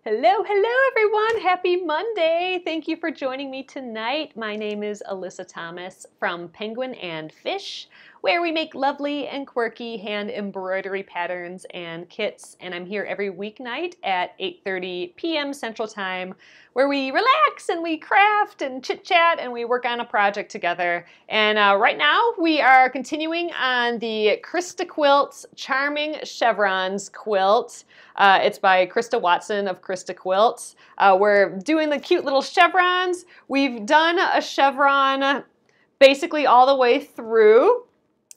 Hello, hello everyone. Happy Monday. Thank you for joining me tonight. My name is Alyssa Thomas from Penguin and Fish, where we make lovely and quirky hand embroidery patterns and kits. And I'm here every weeknight at 8:30 p.m. Central Time, where we relax and we craft and chit chat and we work on a project together. And right now we are continuing on the Krista Quilt's Charming Chevrons quilt. It's by Krista Watson of Krista Quilts. We're doing the cute little chevrons. We've done a chevron basically all the way through.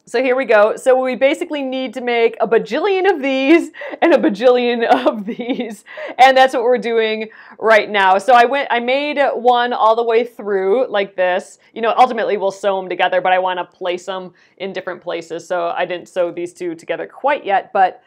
So here we go. So we basically need to make a bajillion of these and a bajillion of these. And that's what we're doing right now. So I made one all the way through like this. You know, ultimately we'll sew them together, but I want to place them in different places. So I didn't sew these two together quite yet, but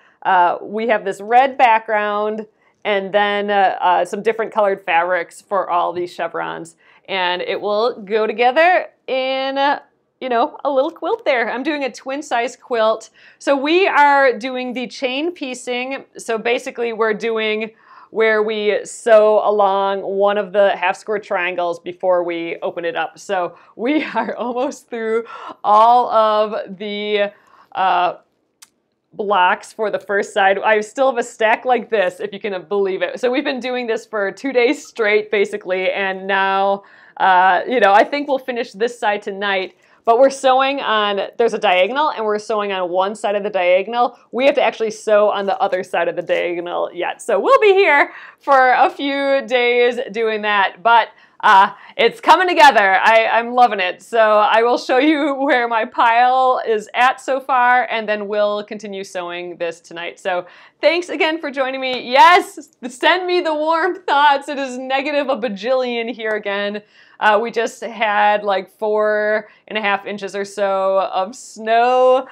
we have this red background and then some different colored fabrics for all these chevrons. And it will go together in you know, a little quilt there. I'm doing a twin size quilt. So we are doing the chain piecing. So basically we're doing where we sew along one of the half square triangles before we open it up. So we are almost through all of the blocks for the first side. I still have a stack like this, if you can believe it. So we've been doing this for 2 days straight, basically, and now, you know, I think we'll finish this side tonight. But we're sewing on, there's a diagonal, and we're sewing on one side of the diagonal. We have to actually sew on the other side of the diagonal yet. So we'll be here for a few days doing that, but it's coming together. I'm loving it. So I will show you where my pile is at so far, and then we'll continue sewing this tonight. So thanks again for joining me. Yes, send me the warm thoughts. It is negative a bajillion here again. We just had like 4.5 inches or so of snow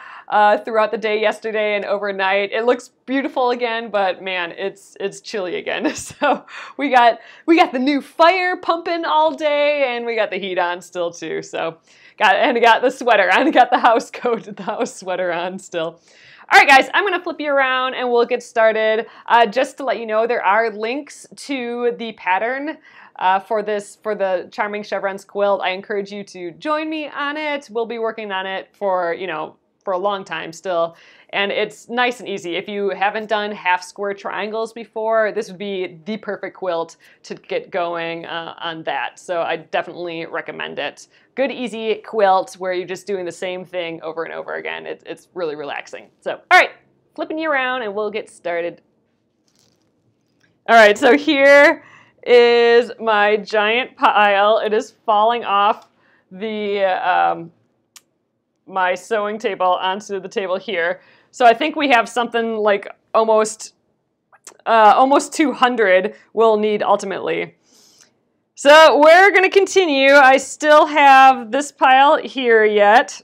throughout the day yesterday and overnight. It looks beautiful again, but man, it's chilly again. So we got the new fire pumping all day, and we got the heat on still too. So got the sweater on, got the house coat, the house sweater on still. All right, guys, I'm going to flip you around and we'll get started. Just to let you know, there are links to the pattern for the Charming Chevrons quilt. I encourage you to join me on it. We'll be working on it for, you know, for a long time still. And it's nice and easy. If you haven't done half square triangles before, this would be the perfect quilt to get going on that. So I definitely recommend it. Good, easy quilt where you're just doing the same thing over and over again. It's really relaxing. So, all right, flipping you around and we'll get started. All right, so here is my giant pile. It is falling off the my sewing table onto the table here. So I think we have something like almost 200 we'll need ultimately. So we're going to continue. I still have this pile here yet.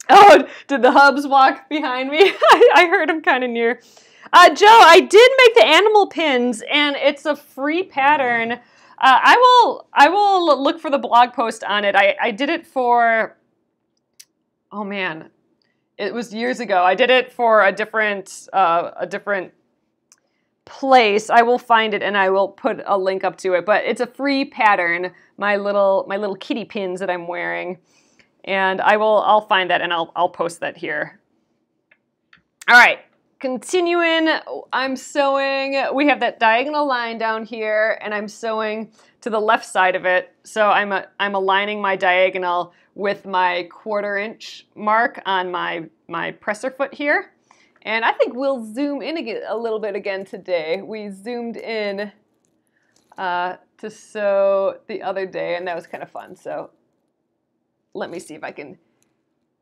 Oh, did the hubs walk behind me? I heard them kind of near. Joe, I did make the animal pins, and it's a free pattern. I will look for the blog post on it. I did it for, oh man, it was years ago. I did it for a different place. I will find it and I will put a link up to it. But it's a free pattern. My little kitty pins that I'm wearing, and I'll find that and I'll post that here. All right. Continuing, I'm sewing, we have that diagonal line down here, and I'm sewing to the left side of it. So I'm aligning my diagonal with my 1/4 inch mark on my presser foot here. And I think we'll zoom in a little bit again today. We zoomed in to sew the other day, and that was kind of fun. So let me see if I can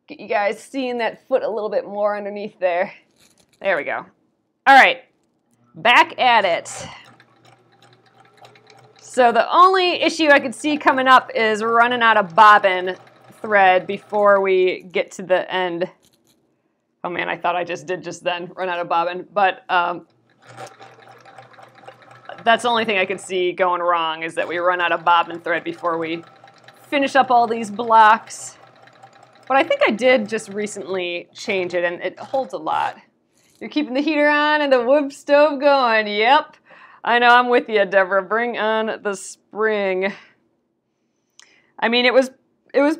get you guys seeing that foot a little bit more underneath there. There we go. All right, back at it. So the only issue I could see coming up is running out of bobbin thread before we get to the end. Oh man, I thought I just did just then run out of bobbin, but that's the only thing I could see going wrong, is that we run out of bobbin thread before we finish up all these blocks. But I think I did just recently change it, and it holds a lot. You're keeping the heater on and the wood stove going. Yep. I know, I'm with you, Deborah. Bring on the spring. I mean, it was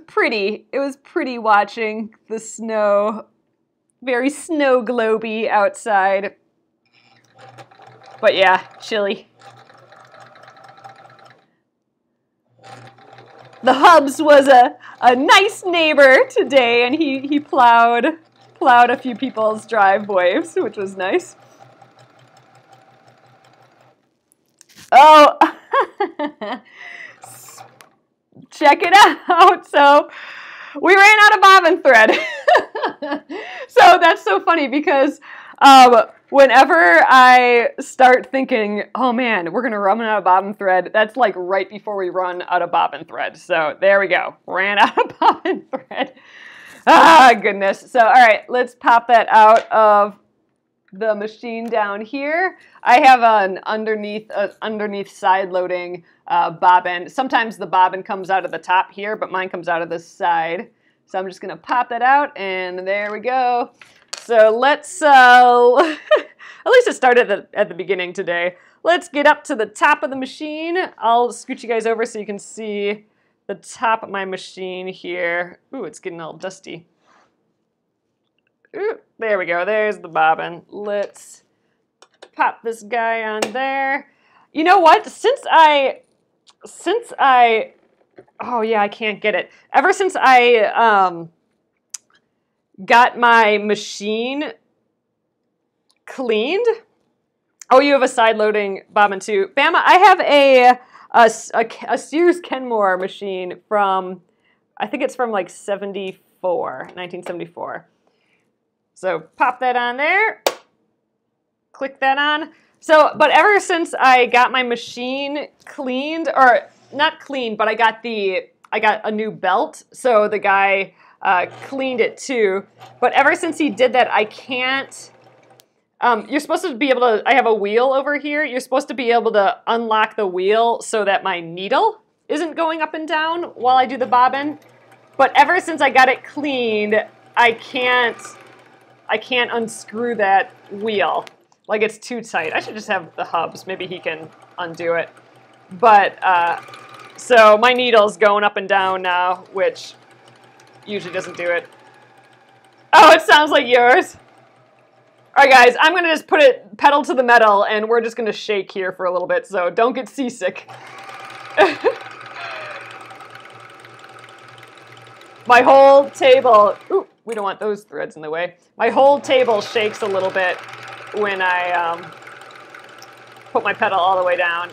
pretty. It was pretty watching the snow. Very snow globy outside. But yeah, chilly. The Hubs was a nice neighbor today, and he plowed a few people's driveways, which was nice. Oh, check it out. So we ran out of bobbin thread. So that's so funny because whenever I start thinking, oh man, we're going to run out of bobbin thread, that's like right before we run out of bobbin thread. So there we go. Ran out of bobbin thread. Ah, goodness. So, all right, let's pop that out of the machine down here. I have an underneath side loading bobbin. Sometimes the bobbin comes out of the top here, but mine comes out of this side. So I'm just going to pop that out, and there we go. So let's, at least it started at the beginning today. Let's get up to the top of the machine. I'll scoot you guys over so you can see the top of my machine here. Ooh, it's getting all dusty. Ooh, there we go. There's the bobbin. Let's pop this guy on there. You know what? Since I, oh yeah, I can't get it. Ever since I got my machine cleaned. Oh, you have a side loading bobbin too. Bama, I have a Sears Kenmore machine from, I think it's from like 1974. So pop that on there, click that on. So, but ever since I got my machine cleaned, or not cleaned, but I got a new belt. So the guy cleaned it too. But ever since he did that, I can't, you're supposed to be able to, I have a wheel over here. You're supposed to be able to unlock the wheel so that my needle isn't going up and down while I do the bobbin. But ever since I got it cleaned, I can't unscrew that wheel. Like, it's too tight. I should just have the Hubs. Maybe he can undo it. But, so my needle's going up and down now, which usually doesn't do it. Oh, it sounds like yours. All right, guys, I'm going to just put it pedal to the metal, and we're just going to shake here for a little bit, so don't get seasick. My whole table, ooh, we don't want those threads in the way. My whole table shakes a little bit when I put my pedal all the way down.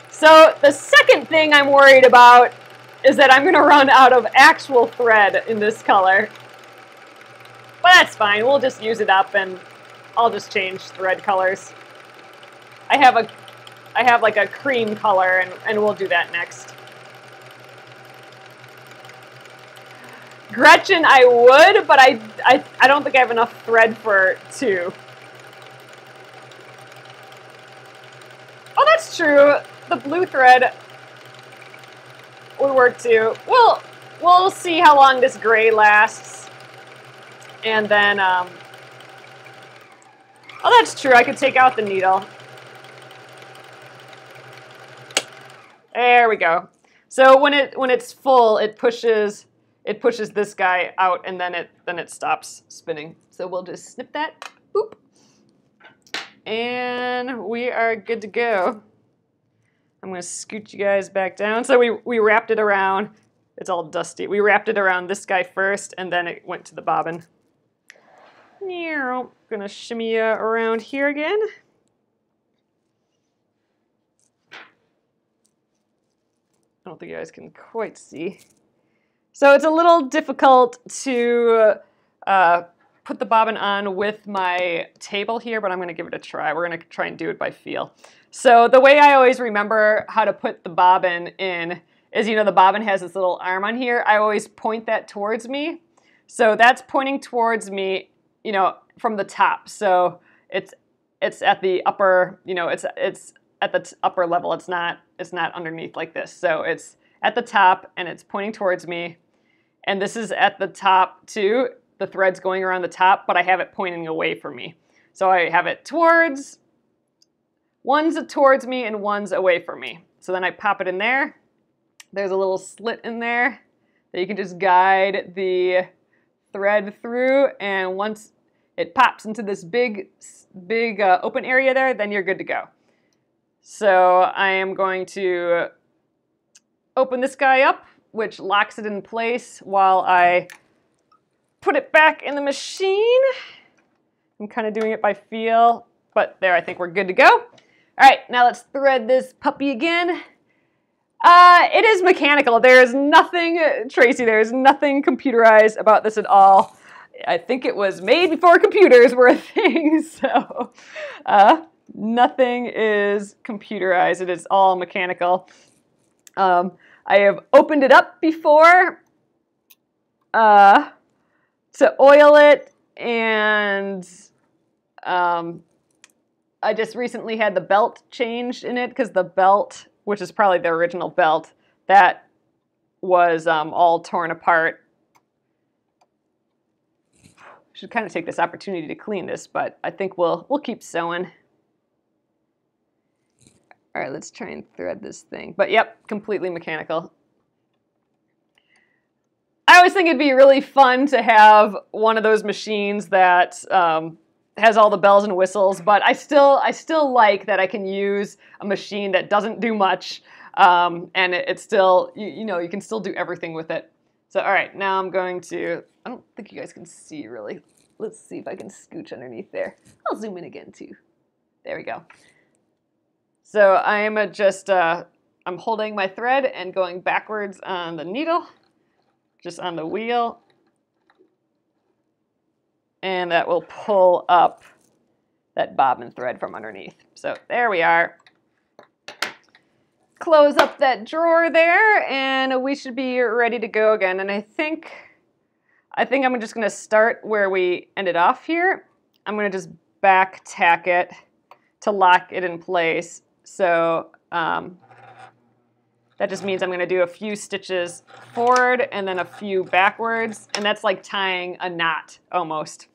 So the second thing I'm worried about is that I'm going to run out of actual thread in this color. But that's fine. We'll just use it up, and I'll just change thread colors. I have like a cream color, and we'll do that next. Gretchen, I would, but I don't think I have enough thread for two. Oh, that's true. The blue thread would work too. We'll see how long this gray lasts. And then, oh, that's true. I could take out the needle. There we go. So when it's full, it pushes this guy out, and then it stops spinning. So we'll just snip that, boop, and we are good to go. I'm gonna scoot you guys back down. So we wrapped it around. It's all dusty. We wrapped it around this guy first, and then it went to the bobbin. Gonna shimmy you around here again. I don't think you guys can quite see. So it's a little difficult to put the bobbin on with my table here, but I'm going to give it a try. We're going to try and do it by feel. So the way I always remember how to put the bobbin in is, you know, the bobbin has this little arm on here. I always point that towards me. So that's pointing towards me, you know, from the top. So it's at the upper, you know, it's at the upper level. It's not underneath like this. So it's at the top, and it's pointing towards me. And this is at the top too. The thread's going around the top, but I have it pointing away from me. So I have it towards, one's towards me and one's away from me. So then I pop it in there. There's a little slit in there that you can just guide the thread through, and once it pops into this big open area there, then you're good to go. So I am going to open this guy up, which locks it in place while I put it back in the machine. I'm kind of doing it by feel, but there, I think we're good to go. All right, now let's thread this puppy again. It is mechanical. There is nothing, Tracy, there is nothing computerized about this at all. I think it was made before computers were a thing, so nothing is computerized. It is all mechanical. I have opened it up before to oil it, and I just recently had the belt changed in it because the belt, which is probably the original belt, that was all torn apart. Should kind of take this opportunity to clean this, but I think we'll keep sewing. All right, let's try and thread this thing. But yep, completely mechanical. I always think it'd be really fun to have one of those machines that has all the bells and whistles, but I still like that I can use a machine that doesn't do much, and it's still, you know, you can still do everything with it. So all right, now I'm going to, I don't think you guys can see really. Let's see if I can scooch underneath there. I'll zoom in again too. There we go. So I'm just, I'm holding my thread and going backwards on the needle, just on the wheel. And that will pull up that bobbin thread from underneath. So there we are. Close up that drawer there, and we should be ready to go again. And I think I'm just going to start where we ended off here. I'm going to just back tack it to lock it in place. So that just means I'm going to do a few stitches forward and then a few backwards, and that's like tying a knot almost.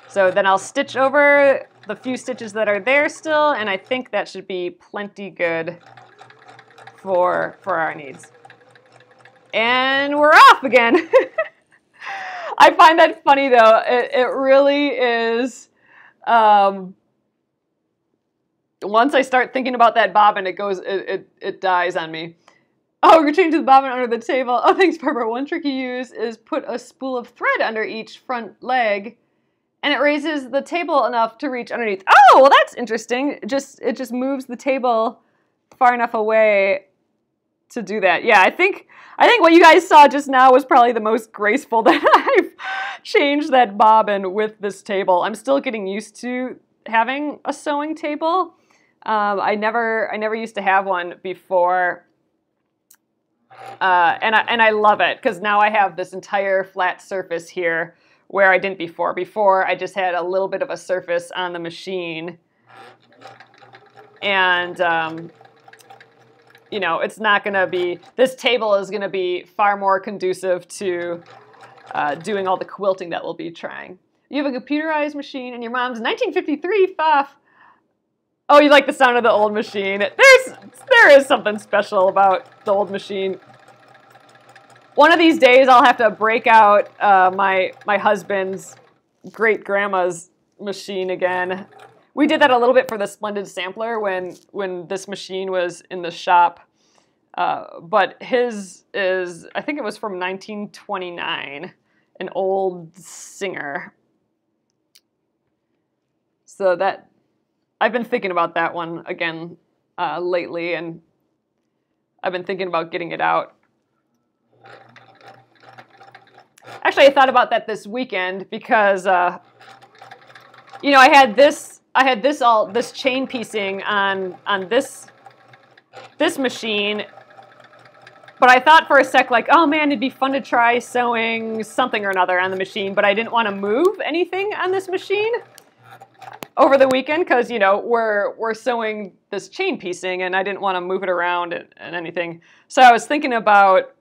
So then I'll stitch over the few stitches that are there still, and I think that should be plenty good for our needs. And we're off again. I find that funny though. It really is. Once I start thinking about that bobbin, it dies on me. Oh, we're changing the bobbin under the table. Oh, thanks, Barbara. One trick you use is put a spool of thread under each front leg, and it raises the table enough to reach underneath. Oh, well, that's interesting. It just moves the table far enough away to do that. Yeah, I think what you guys saw just now was probably the most graceful that I've changed that bobbin with this table. I'm still getting used to having a sewing table. I never used to have one before, and I love it because now I have this entire flat surface here where I didn't before. Before I just had a little bit of a surface on the machine, and you know, it's not going to be, this table is going to be far more conducive to doing all the quilting that we'll be trying. You have a computerized machine and your mom's 1953 Pfaff. Oh, you like the sound of the old machine. There is something special about the old machine. One of these days I'll have to break out my husband's great-grandma's machine again. We did that a little bit for the Splendid Sampler when this machine was in the shop. But his is, I think it was from 1929, an old Singer. So that, I've been thinking about that one again lately, and I've been thinking about getting it out. Actually, I thought about that this weekend because, you know, I had this chain piecing on this machine, but I thought for a sec, like, oh man, it'd be fun to try sewing something or another on the machine, but I didn't want to move anything on this machine over the weekend because, you know, we're sewing this chain piecing and I didn't want to move it around and anything. So I was thinking about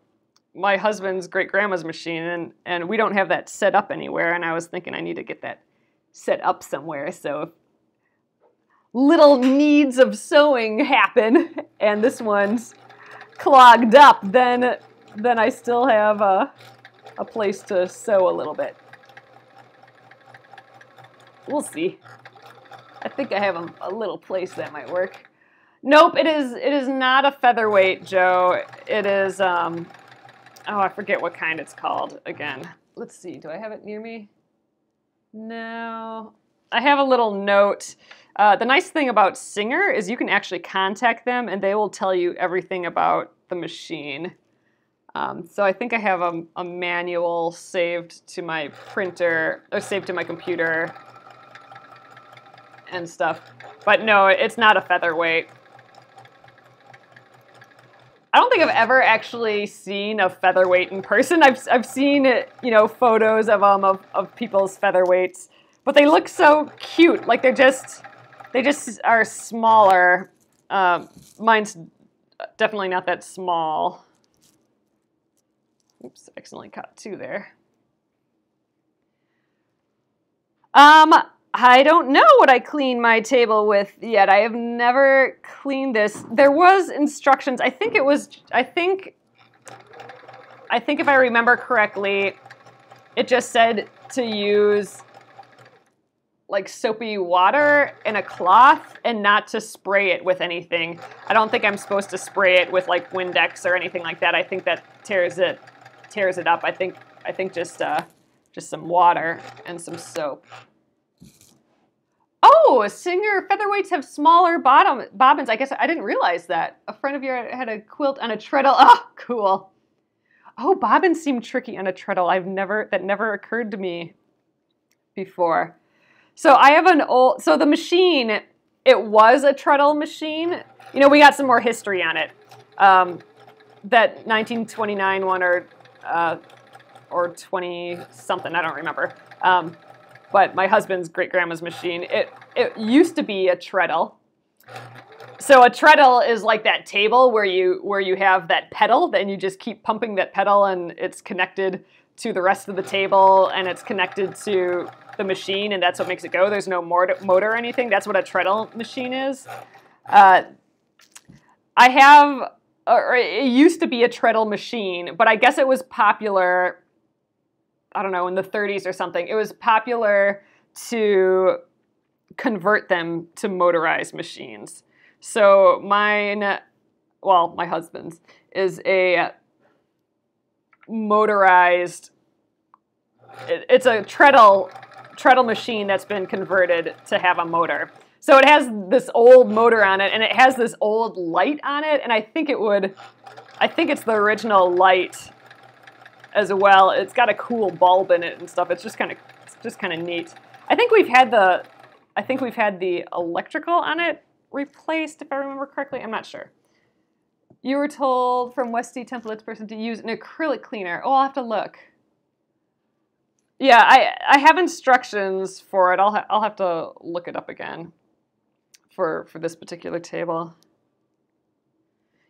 my husband's great-grandma's machine, and we don't have that set up anywhere, and I was thinking I need to get that set up somewhere. So if little needs of sewing happen and this one's clogged up, then I still have a place to sew a little bit. We'll see. I think I have a little place that might work. Nope, it is not a featherweight, Joe. It is, oh, I forget what kind it's called again. Let's see, do I have it near me? No. I have a little note. The nice thing about Singer is you can actually contact them and they will tell you everything about the machine. So I think I have a manual saved to my printer, or saved to my computer and stuff. But no, it's not a featherweight. I don't think I've ever actually seen a featherweight in person. I've seen, you know, photos of them of people's featherweights, but they look so cute. Like they just are smaller. Mine's definitely not that small. Oops, accidentally cut two there. I don't know what I clean my table with yet. I have never cleaned this. There was instructions. I think if I remember correctly, it just said to use like soapy water and a cloth and not to spray it with anything. I don't think I'm supposed to spray it with like Windex or anything like that. I think that tears it up. I think just some water and some soap. Oh, Singer featherweights have smaller bobbins. I guess I didn't realize that. A friend of yours had a quilt on a treadle. Oh, cool. Oh, bobbins seem tricky on a treadle. That never occurred to me before. So I have so the machine, it was a treadle machine. You know, we got some more history on it. That 1929 one or 20 something, I don't remember. But my husband's great-grandma's machine, it used to be a treadle. So a treadle is like that table where you have that pedal, then you just keep pumping that pedal and it's connected to the rest of the table and it's connected to the machine and that's what makes it go. There's no motor or anything. That's what a treadle machine is. It used to be a treadle machine, but I guess it was popular, I don't know, in the 30s or something. It was popular to convert them to motorized machines. So my husband's is a motorized, it's a treadle machine that's been converted to have a motor. So it has this old motor on it and it has this old light on it, and I think it's the original light as well. It's got a cool bulb in it and stuff. It's just kind of neat. I think we've had the electrical on it replaced, if I remember correctly. I'm not sure. You were told from Westy Templates person to use an acrylic cleaner. Oh, I'll have to look. Yeah, I have instructions for it. I'll have to look it up again for this particular table.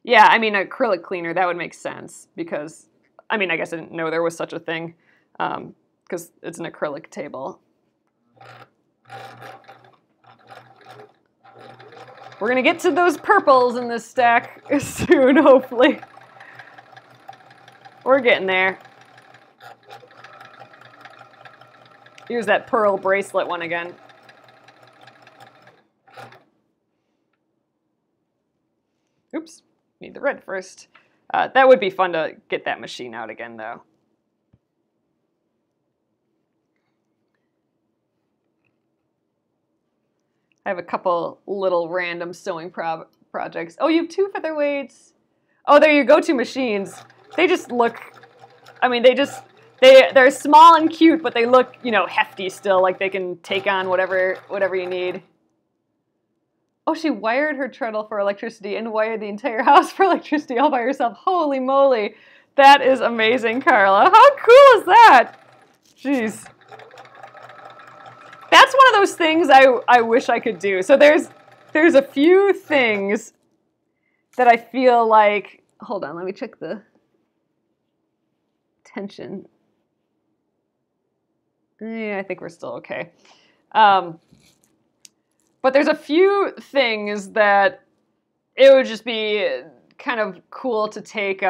Yeah, I mean, acrylic cleaner, that would make sense because, I mean, I guess I didn't know there was such a thing because it's an acrylic table. We're going to get to those purples in this stack soon, hopefully. We're getting there. Here's that pearl bracelet one again. Oops, need the red first. That would be fun to get that machine out again, though. I have a couple little random sewing projects. Oh, you have two featherweights. Oh, they're your go-to machines. They just look, I mean, they're small and cute, but they look, you know, hefty still, like they can take on whatever you need. Oh, she wired her treadle for electricity and wired the entire house for electricity all by herself. Holy moly. That is amazing, Carla. How cool is that? Jeez. That's one of those things I wish I could do. So there's a few things that I feel like, hold on, let me check the tension. Yeah, I think we're still okay. But there's a few things that it would just be kind of cool to take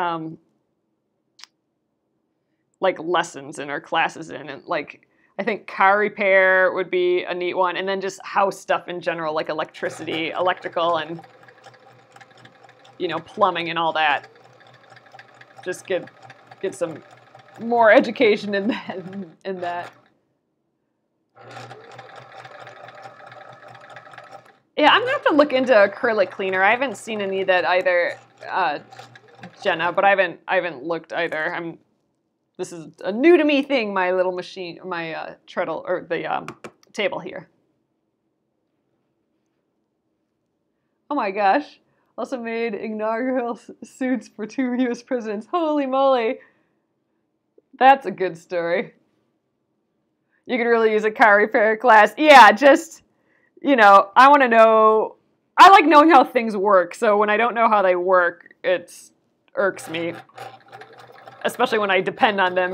like lessons in or classes in, and like I think car repair would be a neat one, and then just house stuff in general, like electricity, electrical, and plumbing and all that. Just get some more education in that. Yeah, I'm gonna have to look into acrylic cleaner. I haven't seen any that either, Jenna, but I haven't looked either. This is a new to me thing. My little machine, my treadle or the table here. Oh my gosh! Also made inaugural suits for 2 U.S. presidents. Holy moly! That's a good story. You could really use a car repair class. Yeah, just. I want to know, I like knowing how things work, so when I don't know how they work, it irks me, especially when I depend on them,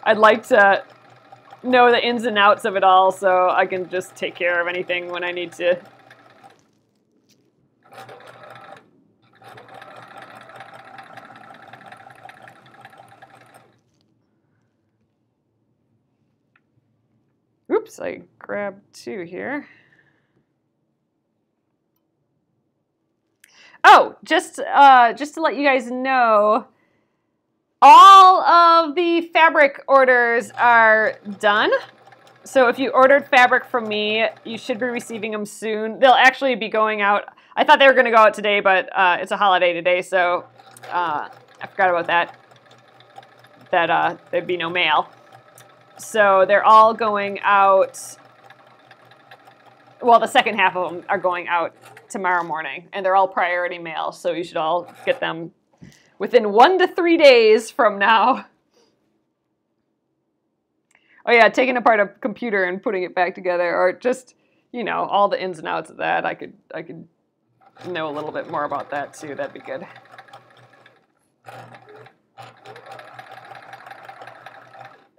I'd like to know the ins and outs of it all so I can just take care of anything when I need to. Oops, I grabbed 2 here. Oh, just to let you guys know, all of the fabric orders are done. So if you ordered fabric from me, you should be receiving them soon. They'll actually be going out. I thought they were going to go out today, but it's a holiday today, so I forgot about that. There'd be no mail. So they're all going out. Well, the second half of them are going out tomorrow morning, and they're all priority mail, so you should all get them within 1 to 3 days from now. Oh yeah, taking apart a computer and putting it back together, or just, all the ins and outs of that. I could know a little bit more about that too. That'd be good.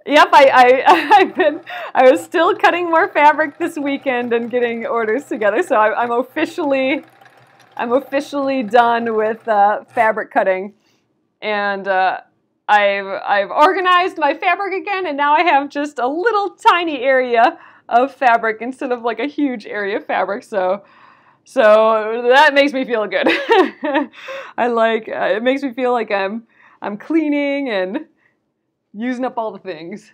Yep, I was still cutting more fabric this weekend and getting orders together, so I'm officially done with fabric cutting, and I've organized my fabric again, and now I have just a little tiny area of fabric instead of like a huge area of fabric. So that makes me feel good. It makes me feel like I'm cleaning and using up all the things.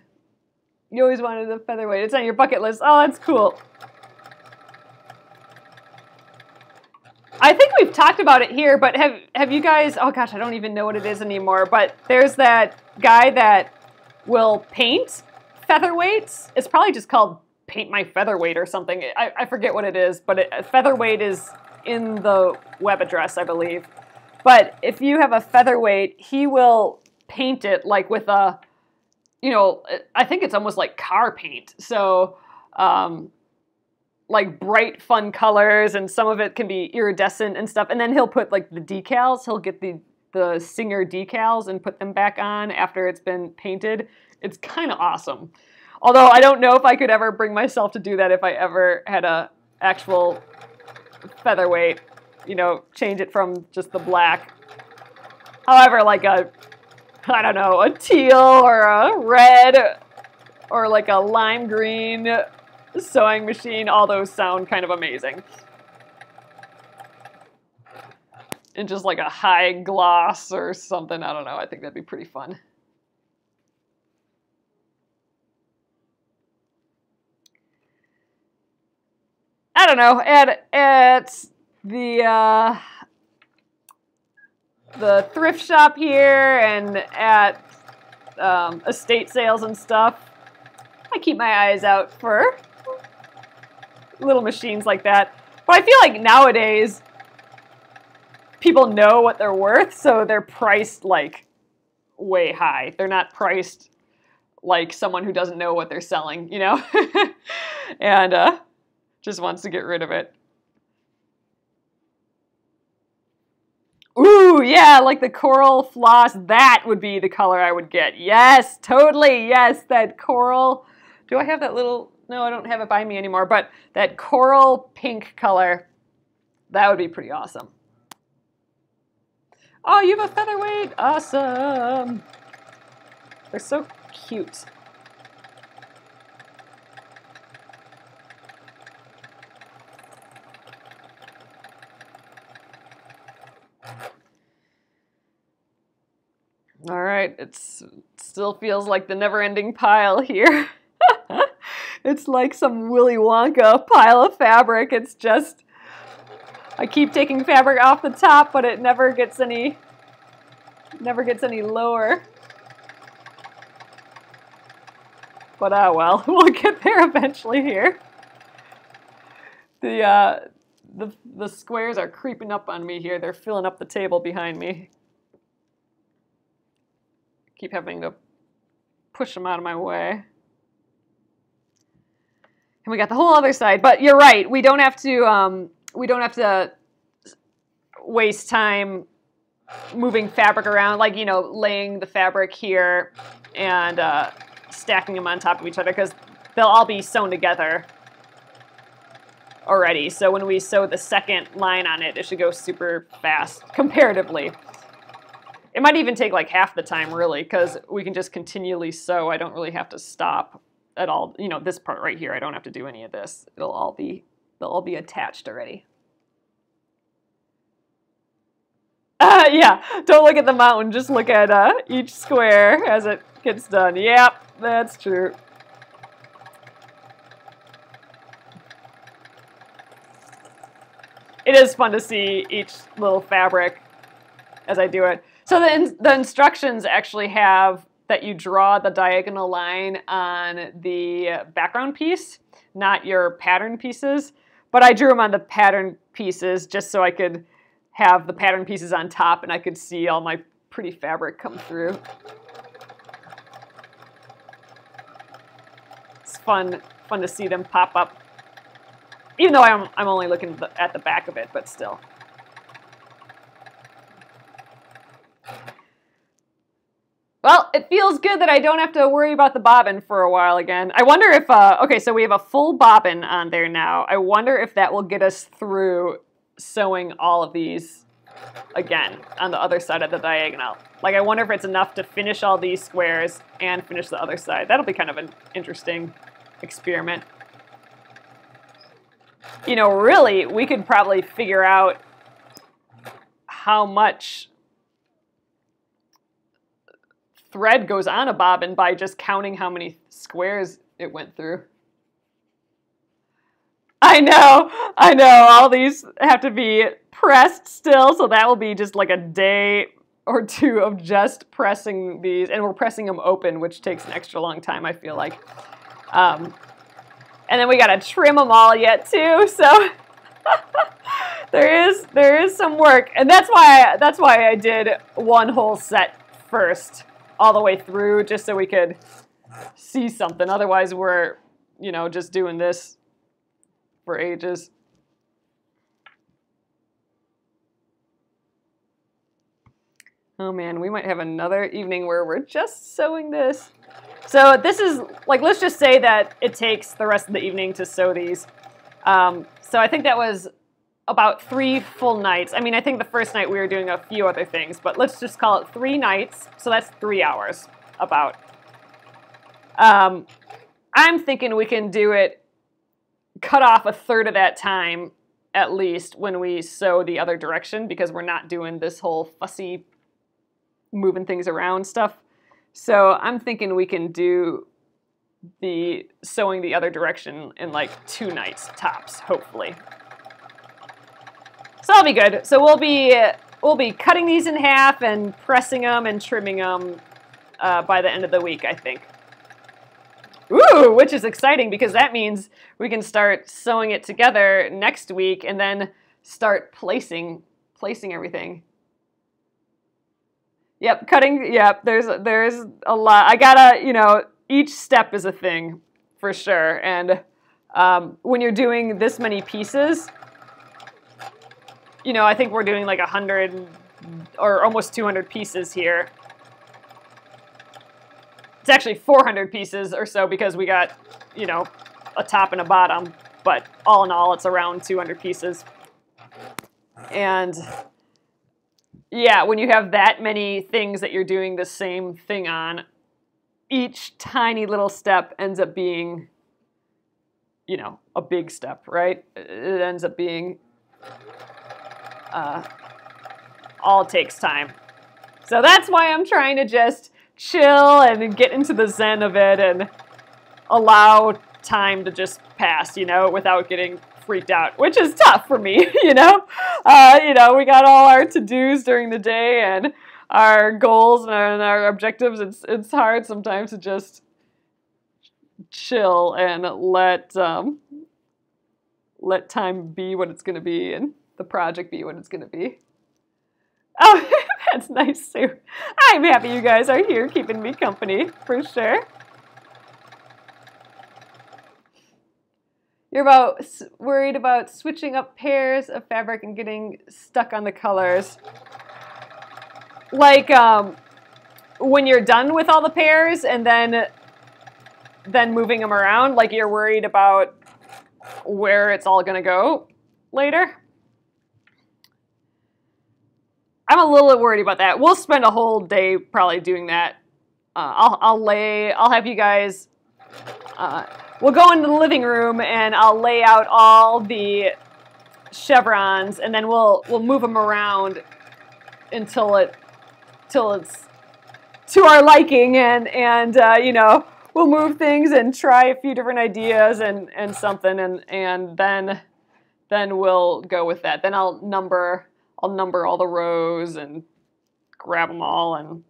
You always wanted a featherweight. It's on your bucket list. Oh, that's cool. I think we've talked about it here, but have you guys, oh gosh, I don't even know what it is anymore, but there's that guy that will paint featherweights. It's probably just called Paint My Featherweight or something. I forget what it is, but featherweight is in the web address, I believe. But if you have a featherweight, he will paint it like with a, I think it's almost like car paint. So, like bright, fun colors, and some of it can be iridescent and stuff. And then he'll put like the decals. He'll get the Singer decals and put them back on after it's been painted. It's kind of awesome. Although I don't know if I could ever bring myself to do that if I ever had a actual featherweight, change it from just the black. However, like a teal or a red or like a lime green sewing machine, all those sound kind of amazing. And just like a high gloss or something, I don't know, I think that'd be pretty fun. I don't know, at the thrift shop here and at estate sales and stuff, I keep my eyes out for little machines like that. But I feel like nowadays people know what they're worth, so they're priced like way high. They're not priced like someone who doesn't know what they're selling, and just wants to get rid of it. Ooh, yeah, like the coral floss. That would be the color I would get. Yes, totally. Yes, that coral. Do I have that little No, I don't have it by me anymore, but that coral pink color, that would be pretty awesome. Oh, you have a featherweight. Awesome. They're so cute. All right, it still feels like the never-ending pile here. It's like some Willy Wonka pile of fabric. It's just, I keep taking fabric off the top, but it never gets any lower. But well, we'll get there eventually here. The squares are creeping up on me here. They're filling up the table behind me. Keep having to push them out of my way. And we got the whole other side. But you're right. We don't have to waste time moving fabric around, like, you know, laying the fabric here and stacking them on top of each other, because they'll all be sewn together already. So when we sew the second line on it, it should go super fast comparatively. It might even take like half the time, really, because we can just continually sew. I don't really have to stop at all. You know, this part right here, I don't have to do any of this. They'll all be attached already. Yeah, don't look at the mountain. Just look at each square as it gets done. Yep, that's true. It is fun to see each little fabric as I do it. So the instructions actually have that you draw the diagonal line on the background piece, not your pattern pieces. But I drew them on the pattern pieces just so I could have the pattern pieces on top and I could see all my pretty fabric come through. It's fun to see them pop up. Even though I'm only looking at the back of it, but still. Well, it feels good that I don't have to worry about the bobbin for a while again. I wonder if, okay, so we have a full bobbin on there now. I wonder if that will get us through sewing all of these again on the other side of the diagonal. Like, I wonder if it's enough to finish all these squares and finish the other side. That'll be kind of an interesting experiment. You know, really, we could probably figure out how much thread goes on a bobbin by just counting how many squares it went through. I know, all these have to be pressed still, so that will be just like a day or two of just pressing these, and we're pressing them open, which takes an extra long time, I feel like. And then we gotta trim them all yet too, so there is some work, and that's why I did one whole set first, all the way through, just so we could see something. Otherwise, we're, you know, just doing this for ages. Oh man, we might have another evening where we're just sewing this. So this is, like, let's just say that it takes the rest of the evening to sew these. So I think that was about 3 full nights. I mean, I think the first night we were doing a few other things, but let's just call it 3 nights. So that's 3 hours, about. I'm thinking we can do it, cut off 1/3 of that time, at least, when we sew the other direction, because we're not doing this whole fussy moving things around stuff. So I'm thinking we can do the sewing the other direction in like 2 nights tops, hopefully. So that'll be good. So we'll be cutting these in half and pressing them and trimming them by the end of the week, I think. Ooh, which is exciting because that means we can start sewing it together next week and then start placing everything. Yep, cutting, yep, there's a lot. I gotta, you know, each step is a thing for sure. And when you're doing this many pieces, you know, I think we're doing like 100 or almost 200 pieces here. It's actually 400 pieces or so because we got, you know, a top and a bottom, but all in all, it's around 200 pieces. And yeah, when you have that many things that you're doing the same thing on, each tiny little step ends up being, you know, a big step, right? It ends up being, all takes time. So that's why I'm trying to just chill and get into the zen of it and allow time to just pass, you know, without getting freaked out, which is tough for me, you know? You know, we got all our to-dos during the day and our goals and our objectives. It's hard sometimes to just chill and let time be what it's going to be and the project be what it's going to be. Oh, that's nice, Sue. I'm happy you guys are here keeping me company, for sure. You're worried about switching up pairs of fabric and getting stuck on the colors. Like when you're done with all the pairs and then moving them around, like you're worried about where it's all going to go later. I'm a little worried about that. We'll spend a whole day probably doing that. I'll have you guys, we'll go into the living room and I'll lay out all the chevrons and then we'll move them around until it's to our liking and you know, we'll move things and try a few different ideas and something and then we'll go with that. Then I'll number all the rows and grab them all and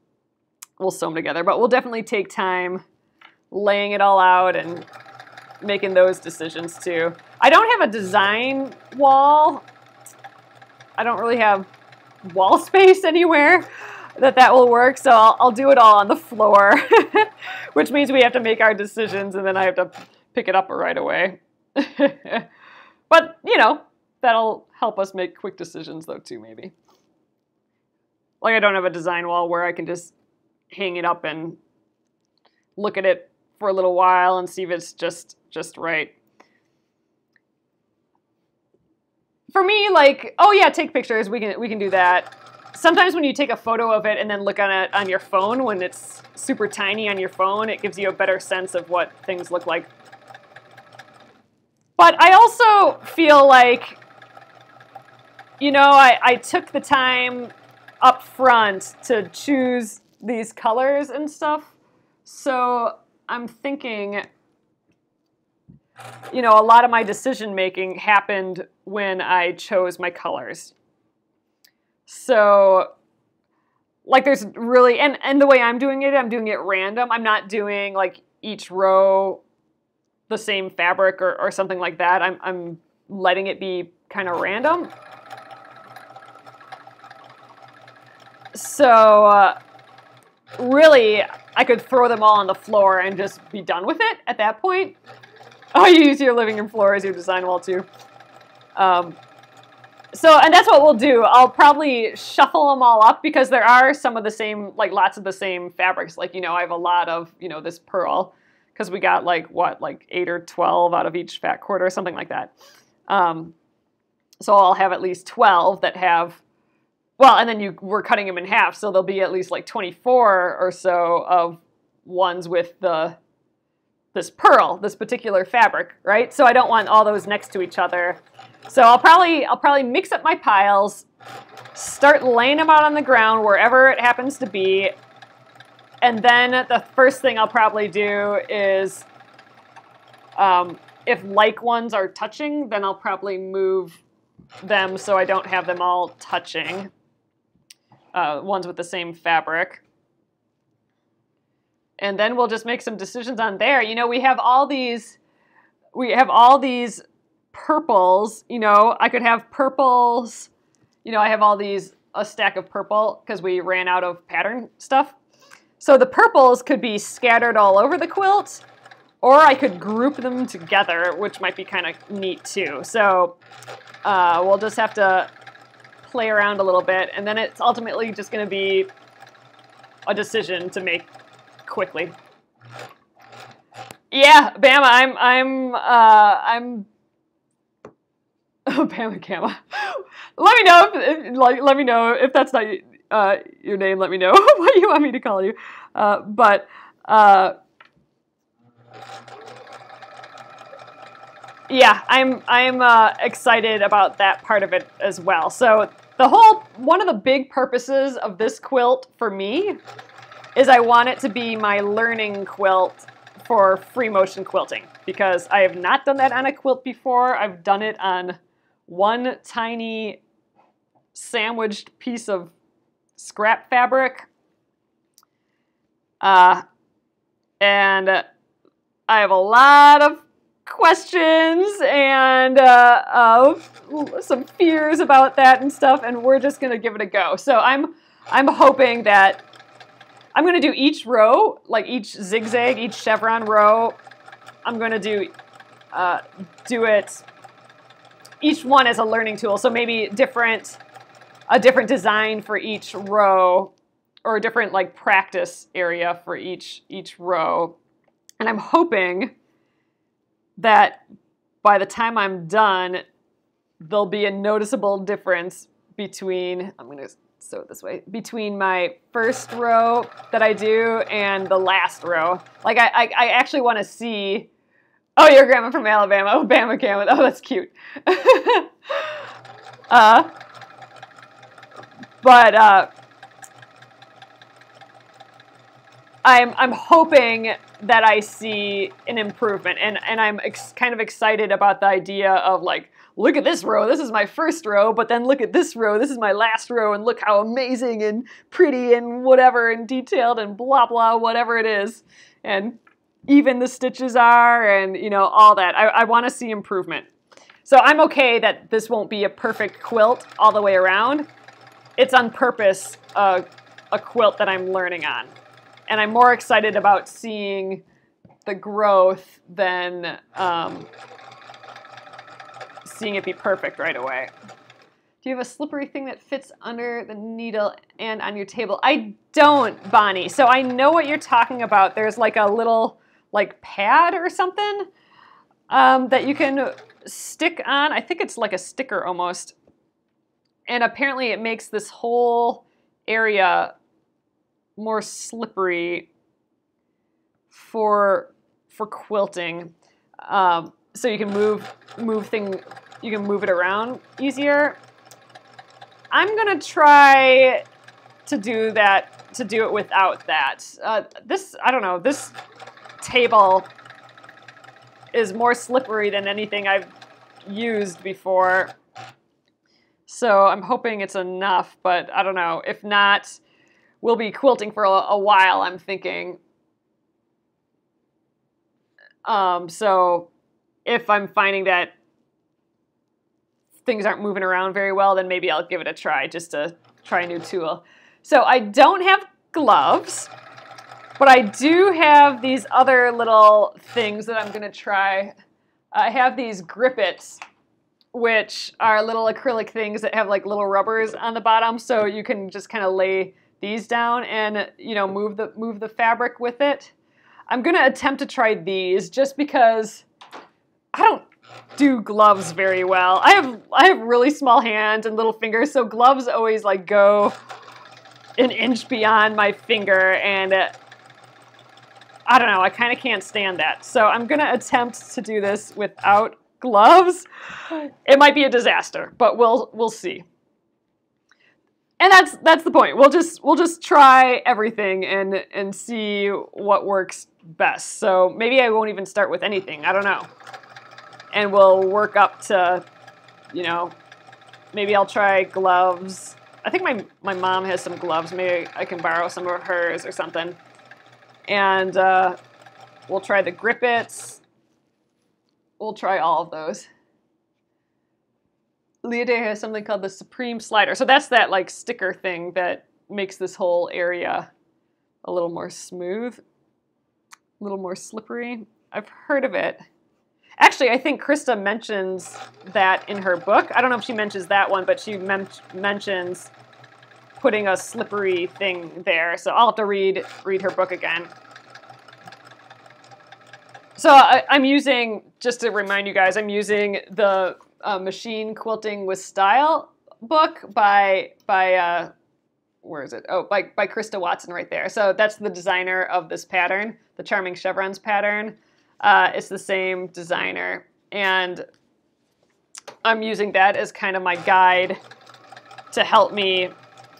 we'll sew them together. But we'll definitely take time laying it all out and making those decisions too. I don't have a design wall. I don't really have wall space anywhere that will work. So I'll do it all on the floor, which means we have to make our decisions and then I have to pick it up right away. But, you know, that'll help us make quick decisions though too, maybe. Like I don't have a design wall where I can just hang it up and look at it for a little while and see if it's just right. For me, like, oh yeah, take pictures, we can do that. Sometimes when you take a photo of it and then look on it on your phone, when it's super tiny on your phone, it gives you a better sense of what things look like. But I also feel like, you know, I took the time up front to choose these colors and stuff. So I'm thinking, you know, a lot of my decision making happened when I chose my colors. So like there's really, and the way I'm doing it random. I'm not doing like each row the same fabric or something like that. I'm letting it be kind of random. So really, I could throw them all on the floor and just be done with it at that point. Oh, you use your living room floor as your design wall too. So, and that's what we'll do. I'll probably shuffle them all up because there are some of the same, like lots of the same fabrics. Like, you know, I have a lot of, you know, this pearl because we got like, what, like 8 or 12 out of each fat quarter or something like that. So I'll have at least 12 that have, well, and then we're cutting them in half. So there'll be at least like 24 or so of ones with this pearl, this particular fabric, right? So I don't want all those next to each other. So I'll probably mix up my piles, start laying them out on the ground wherever it happens to be, and then the first thing I'll probably do is, if like ones are touching, then I'll probably move them so I don't have them all touching, ones with the same fabric. And then we'll just make some decisions on there. You know, we have all these purples, you know, I could have purples, you know, I have a stack of purple because we ran out of pattern stuff. So the purples could be scattered all over the quilt, or I could group them together, which might be kind of neat too. So we'll just have to play around a little bit, and then it's ultimately just going to be a decision to make quickly. Yeah, Bama, I'm oh, Bama Gamma. Let me know let me know if that's not your name. Let me know what you want me to call you. But yeah, I'm excited about that part of it as well. So one of the big purposes of this quilt for me is I want it to be my learning quilt for free motion quilting, because I have not done that on a quilt before. I've done it on one tiny sandwiched piece of scrap fabric. And I have a lot of questions and some fears about that and stuff, and we're just gonna give it a go. So I'm hoping that I'm gonna do each row, like each zigzag, each chevron row. I'm gonna do it each one as a learning tool. So maybe a different design for each row, or a different like practice area for each row. And I'm hoping that by the time I'm done, there'll be a noticeable difference between, I'm going to sew it this way, between my first row that I do and the last row. Like I actually want to see, oh, your grandma from Alabama, oh, Bama Gamma, oh, that's cute. But I'm hoping that I see an improvement, and I'm kind of excited about the idea of like, look at this row, this is my first row, but then look at this row, this is my last row, and look how amazing and pretty and whatever and detailed and blah blah whatever it is, and even the stitches are, and you know, all that. I want to see improvement. So I'm okay that this won't be a perfect quilt all the way around. It's on purpose a quilt that I'm learning on. And I'm more excited about seeing the growth than seeing it be perfect right away. Do you have a slippery thing that fits under the needle and on your table? I don't, Bonnie. So I know what you're talking about. There's like a little like pad or something that you can stick on. I think it's like a sticker almost. And apparently it makes this whole area more slippery for quilting, so you can move it around easier. I'm gonna try to do it without that. I don't know, this table is more slippery than anything I've used before, so I'm hoping it's enough, but I don't know. If not, we'll be quilting for a while, I'm thinking. So if I'm finding that things aren't moving around very well, then maybe I'll give it a try, just to try a new tool. So I don't have gloves, but I do have these other little things that I'm gonna try. I have these grippets, which are little acrylic things that have like little rubbers on the bottom, so you can just kind of lay these down and, you know, move the fabric with it. I'm gonna attempt to try these just because I don't do gloves very well. I have really small hands and little fingers, so gloves always like go an inch beyond my finger, and I don't know, I kind of can't stand that. So I'm gonna attempt to do this without gloves. It might be a disaster, but we'll see. And that's the point. We'll just try everything and see what works best. So maybe I won't even start with anything. I don't know. And we'll work up to, you know, maybe I'll try gloves. I think my mom has some gloves. Maybe I can borrow some of hers or something. And we'll try the grippets. We'll try all of those. Leaday has something called the Supreme Slider. So that's that like sticker thing that makes this whole area a little more smooth, a little more slippery. I've heard of it. Actually, I think Krista mentions that in her book. I don't know if she mentions that one, but she mentions putting a slippery thing there. So I'll have to read her book again. So I'm using, just to remind you guys, I'm using the Machine Quilting with Style book by where is it? Oh, by Krista Watson right there. So that's the designer of this pattern, the Charming Chevrons pattern. It's the same designer, and I'm using that as kind of my guide to help me.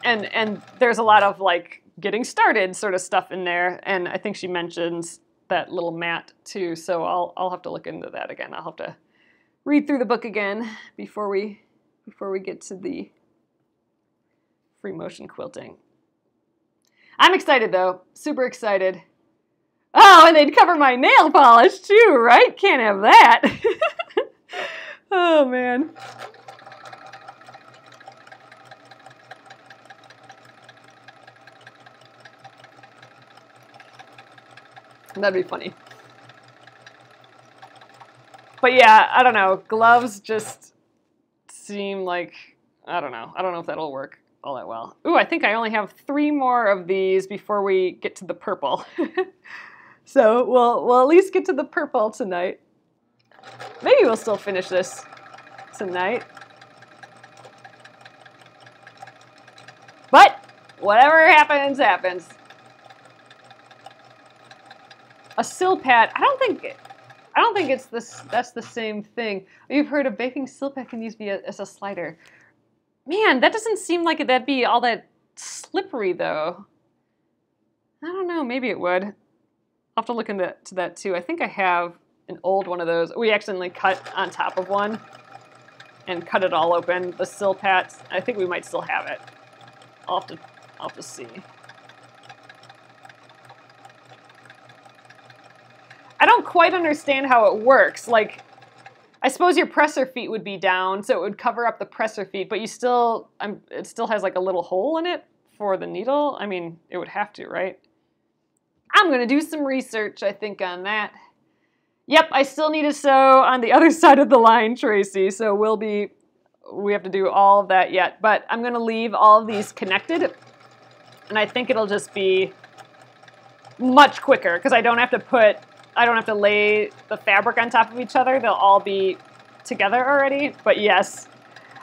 And there's a lot of like getting started sort of stuff in there, and I think she mentions that little mat too. So I'll have to look into that again. I'll have to read through the book again before we get to the free motion quilting. I'm excited though, super excited. Oh, and they'd cover my nail polish too, right? Can't have that. Oh man. That'd be funny. But yeah, I don't know. Gloves just seem like, I don't know. I don't know if that'll work all that well. Ooh, I think I only have 3 more of these before we get to the purple. So we'll at least get to the purple tonight. Maybe we'll still finish this tonight. But whatever happens, happens. A Silpat, I don't think it's this. That's the same thing. You've heard of baking Silpat can use as a slider. Man, that doesn't seem like that'd be all that slippery though. I don't know. Maybe it would. I'll have to look into that too. I think I have an old one of those. We accidentally cut on top of one and cut it all open. The Silpat. I think we might still have it. I'll have to see. I don't quite understand how it works. Like, I suppose your presser feet would be down, so it would cover up the presser feet, but you still, it still has like a little hole in it for the needle. I mean, it would have to, right? I'm gonna do some research, I think, on that. Yep, I still need to sew on the other side of the line, Tracy, so we have to do all of that yet, but I'm gonna leave all of these connected, and I think it'll just be much quicker, because I don't have to lay the fabric on top of each other. They'll all be together already. But yes,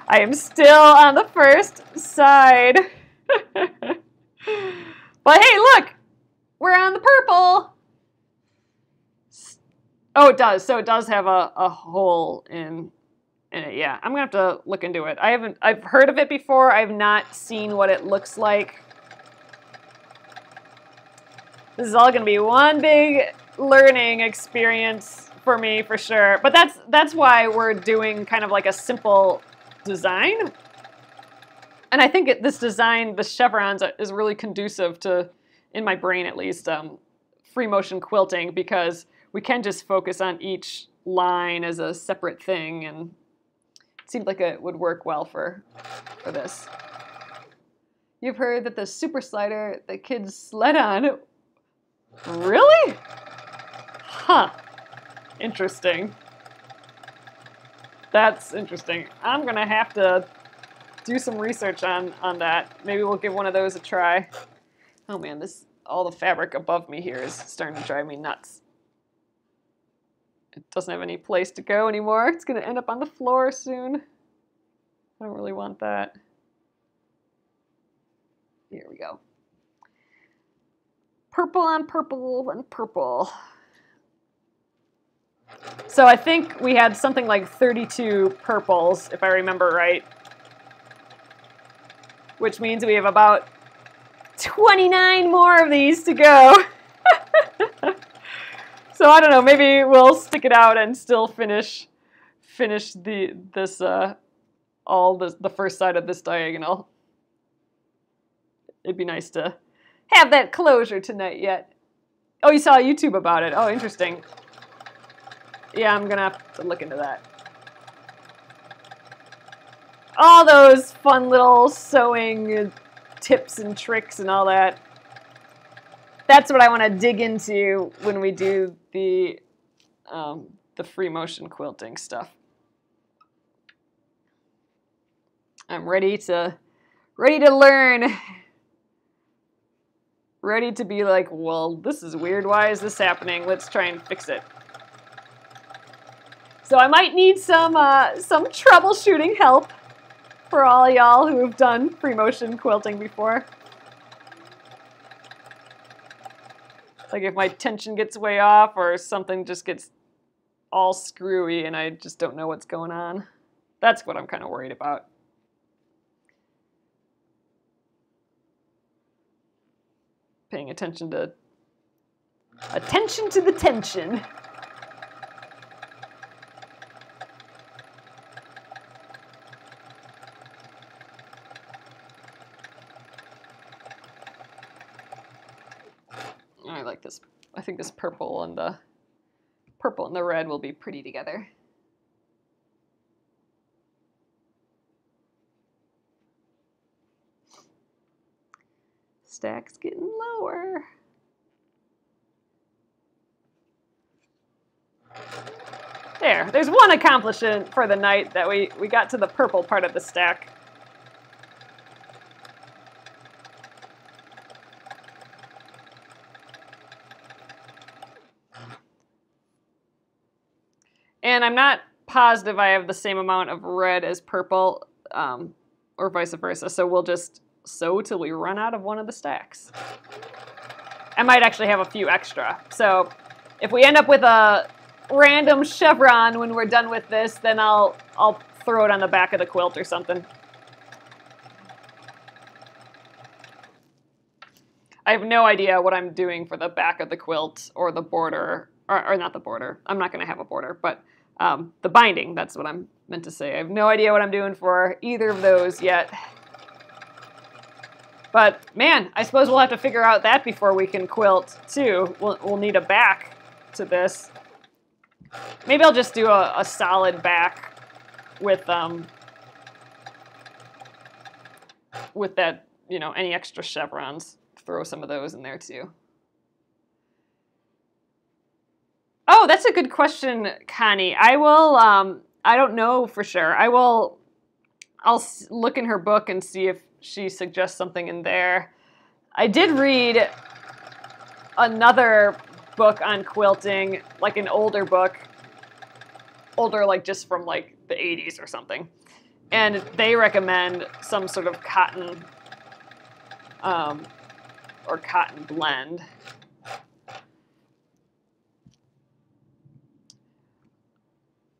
I am still on the first side. But hey, look! We're on the purple! Oh, it does. So it does have a hole in it. Yeah, I'm going to have to look into it. I've heard of it before. I've not seen what it looks like. This is all going to be one big learning experience for me, for sure. But that's why we're doing kind of like a simple design. And I think this design, the chevrons, is really conducive to, in my brain at least, free motion quilting, because we can just focus on each line as a separate thing, and it seemed like it would work well for this. You've heard that the super slider the kids sled on. Really? Huh. Interesting. That's interesting. I'm gonna have to do some research on that. Maybe we'll give one of those a try. Oh man, all the fabric above me here is starting to drive me nuts. It doesn't have any place to go anymore. It's gonna end up on the floor soon. I don't really want that. Here we go. Purple on purple on purple. So I think we had something like 32 purples, if I remember right. Which means we have about 29 more of these to go. So I don't know, maybe we'll stick it out and still finish the first side of this diagonal. It'd be nice to have that closure tonight yet. Oh, you saw YouTube about it. Oh, interesting. Yeah, I'm gonna have to look into that. All those fun little sewing tips and tricks and all that. That's what I want to dig into when we do the free motion quilting stuff. I'm ready to learn. Ready to be like, well, this is weird. Why is this happening? Let's try and fix it. So I might need some troubleshooting help for all y'all who have done free motion quilting before. Like if my tension gets way off or something just gets all screwy and I just don't know what's going on. That's what I'm kind of worried about. Paying attention to the tension. I like this. I think this purple and the red will be pretty together. Stack's getting lower. There's one accomplishment for the night that we got to the purple part of the stack. And I'm not positive I have the same amount of red as purple, or vice versa, so we'll just sew till we run out of one of the stacks. I might actually have a few extra, so if we end up with a random chevron when we're done with this, then I'll throw it on the back of the quilt or something. I have no idea what I'm doing for the back of the quilt or the border, or not the border. I'm not going to have a border, but the binding, that's what I'm meant to say. I have no idea what I'm doing for either of those yet. But man, I suppose we'll have to figure out that before we can quilt too. We'll need a back to this. Maybe I'll just do a solid back with that, you know, any extra chevrons. Throw some of those in there too. Oh, that's a good question, Connie. I will, I don't know for sure. I'll look in her book and see if she suggests something in there. I did read another book on quilting, like an older book, older like just from like the 80s or something. And they recommend some sort of cotton or cotton blend.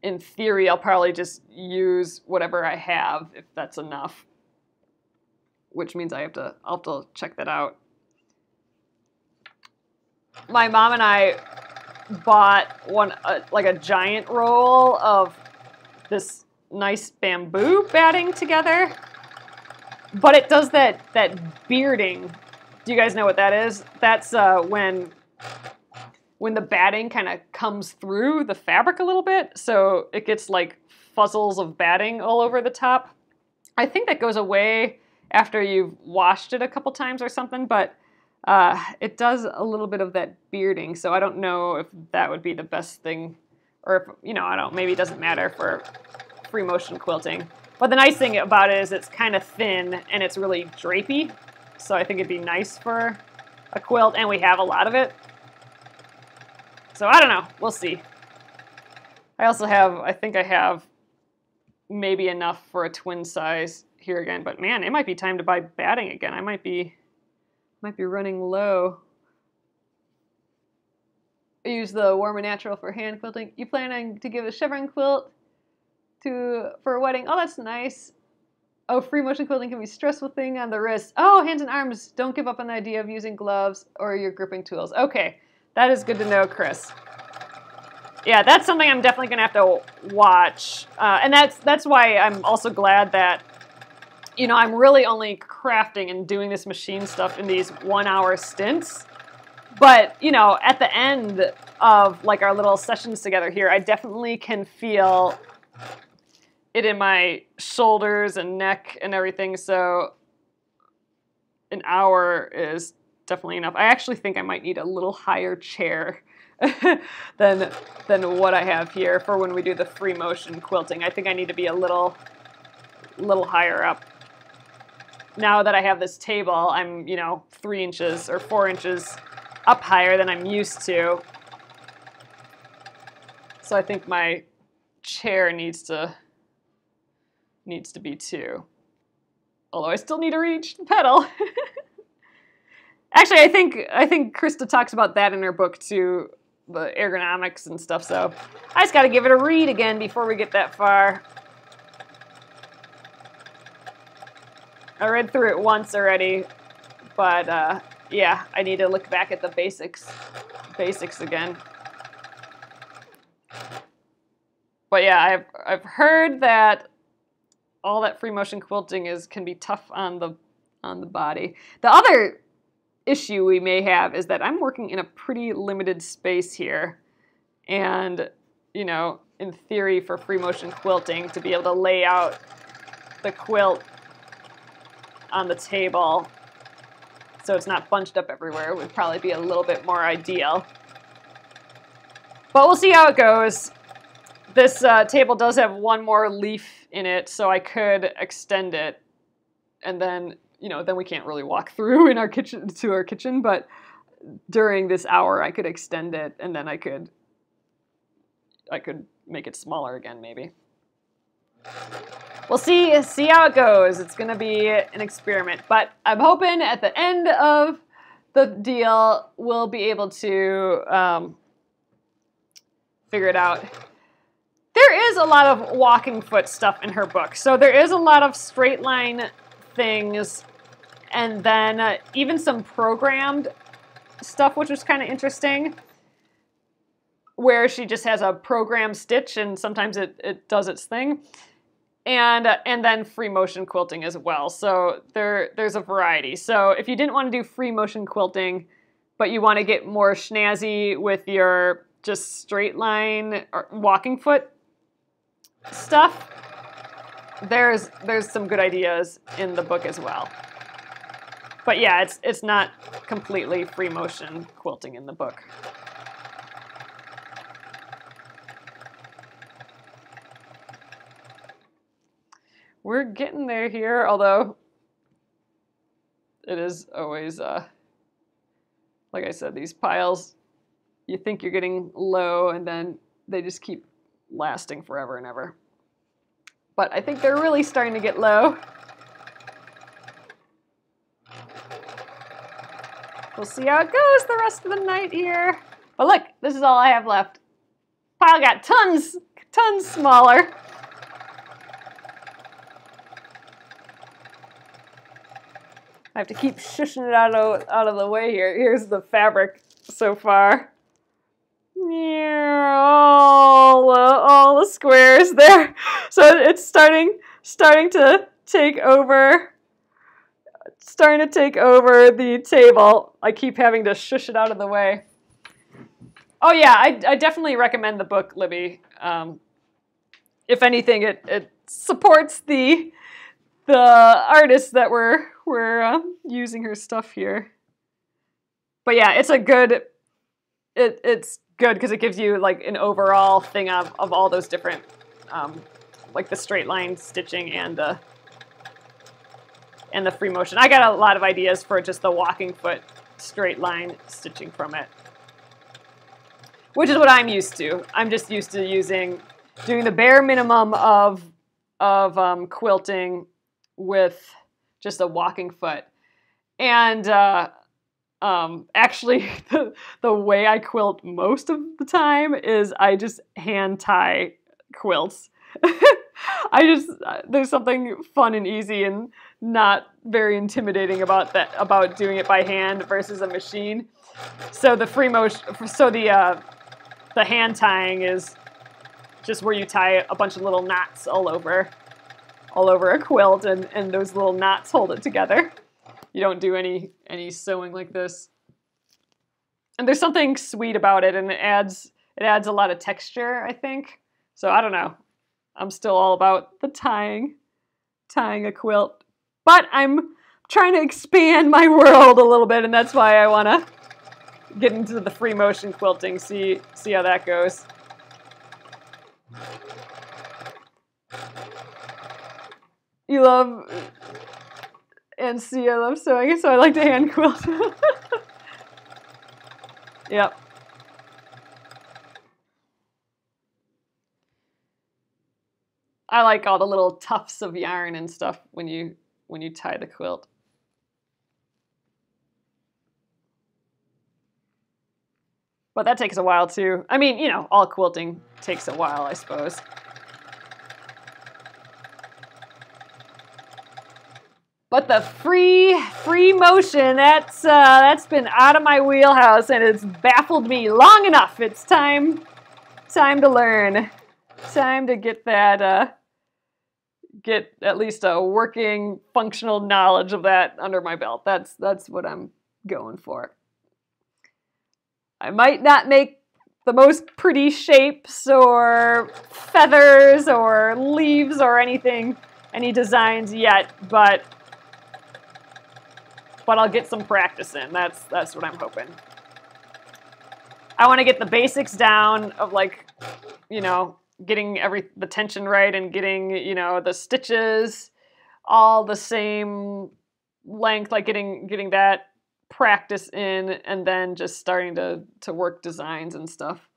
In theory, I'll probably just use whatever I have if that's enough, which means I'll have to check that out. My mom and I bought like a giant roll of this nice bamboo batting together, but it does that bearding. Do you guys know what that is? That's when the batting kind of comes through the fabric a little bit, so it gets like fuzzles of batting all over the top. I think that goes away after you've washed it a couple times or something, but it does a little bit of that bearding, so I don't know if that would be the best thing, or if, you know, maybe it doesn't matter for free motion quilting. But the nice thing about it is it's kind of thin and it's really drapey, so I think it'd be nice for a quilt, and we have a lot of it. So I don't know, we'll see. I also have, I think I have maybe enough for a twin size here again, but man, it might be time to buy batting again. I might be running low. I use the Warm and Natural for hand quilting. You planning to give a chevron quilt for a wedding? Oh, that's nice. Oh, free motion quilting can be a stressful thing on the wrist. Oh, hands and arms. Don't give up on the idea of using gloves or your gripping tools. Okay, that is good to know, Chris. Yeah, that's something I'm definitely gonna have to watch, and that's why I'm also glad that, you know, I'm really only crafting and doing this machine stuff in these 1-hour stints. But, you know, at the end of like our little sessions together here, I definitely can feel it in my shoulders and neck and everything. So an hour is definitely enough. I actually think I might need a little higher chair than what I have here for when we do the free motion quilting. I think I need to be a little higher up. Now that I have this table, I'm, you know, 3 inches or 4 inches up higher than I'm used to. So I think my chair needs to be too. Although I still need to reach the pedal. Actually, I think Krista talks about that in her book too, the ergonomics and stuff. So I just got to give it a read again before we get that far. I read through it once already, but yeah, I need to look back at the basics again. But yeah, I've heard that all that free motion quilting can be tough on the body. The other issue we may have is that I'm working in a pretty limited space here, and you know, in theory for free motion quilting, to be able to lay out the quilt on the table so it's not bunched up everywhere would probably be a little bit more ideal. But we'll see how it goes. This table does have one more leaf in it, so I could extend it, and then, you know, then we can't really walk through in our kitchen to our kitchen, but during this hour I could extend it, and then I could make it smaller again, maybe. We'll see how it goes. It's gonna be an experiment, but I'm hoping at the end of the deal we'll be able to figure it out. There is a lot of walking foot stuff in her book, so there is a lot of straight line things, and then even some programmed stuff, which was kind of interesting, where she just has a program stitch and sometimes it does its thing, and then free motion quilting as well. So there's a variety. So if you didn't want to do free motion quilting, but you want to get more snazzy with your just straight line or walking foot stuff, there's some good ideas in the book as well. But yeah, it's not completely free motion quilting in the book. We're getting there here, although it is always, like I said, these piles, you think you're getting low and then they just keep lasting forever and ever. But I think they're really starting to get low. We'll see how it goes the rest of the night here. But look, this is all I have left. Pile got tons smaller. I have to keep shushing it out of the way here. Here's the fabric so far. Yeah, all the squares there. So it's starting to take over. Starting to take over the table. I keep having to shush it out of the way. Oh yeah, I definitely recommend the book, Libby. If anything, it supports the artists that we're using her stuff here. But yeah, it's a good. It's good because it gives you like an overall thing of all those different, like the straight line stitching and the free motion. I got a lot of ideas for just the walking foot straight line stitching from it, which is what I'm used to. I'm just used to doing the bare minimum of quilting with just a walking foot. And actually, the way I quilt most of the time is I just hand tie quilts. There's something fun and easy and not very intimidating about that, about doing it by hand versus a machine. So the free motion, so the hand tying is just where you tie a bunch of little knots all over a quilt, and those little knots hold it together. You don't do any sewing like this. And there's something sweet about it, and it adds a lot of texture, I think. So I don't know. I'm still all about the tying a quilt. But I'm trying to expand my world a little bit, and that's why I want to get into the free motion quilting, see how that goes. You love, and see, I love sewing, so I like to hand quilt. Yep. I like all the little tufts of yarn and stuff when you tie the quilt. But that takes a while too. I mean, you know, all quilting takes a while, I suppose. But the free motion, that's been out of my wheelhouse, and it's baffled me long enough. It's time to learn. Time to get that, get at least a working, functional knowledge of that under my belt. That's what I'm going for. I might not make the most pretty shapes or feathers or leaves or anything, any designs yet, but I'll get some practice in. That's what I'm hoping. I want to get the basics down of, like, you know, getting the tension right and getting, you know, the stitches all the same length, like getting that practice in, and then just starting to work designs and stuff.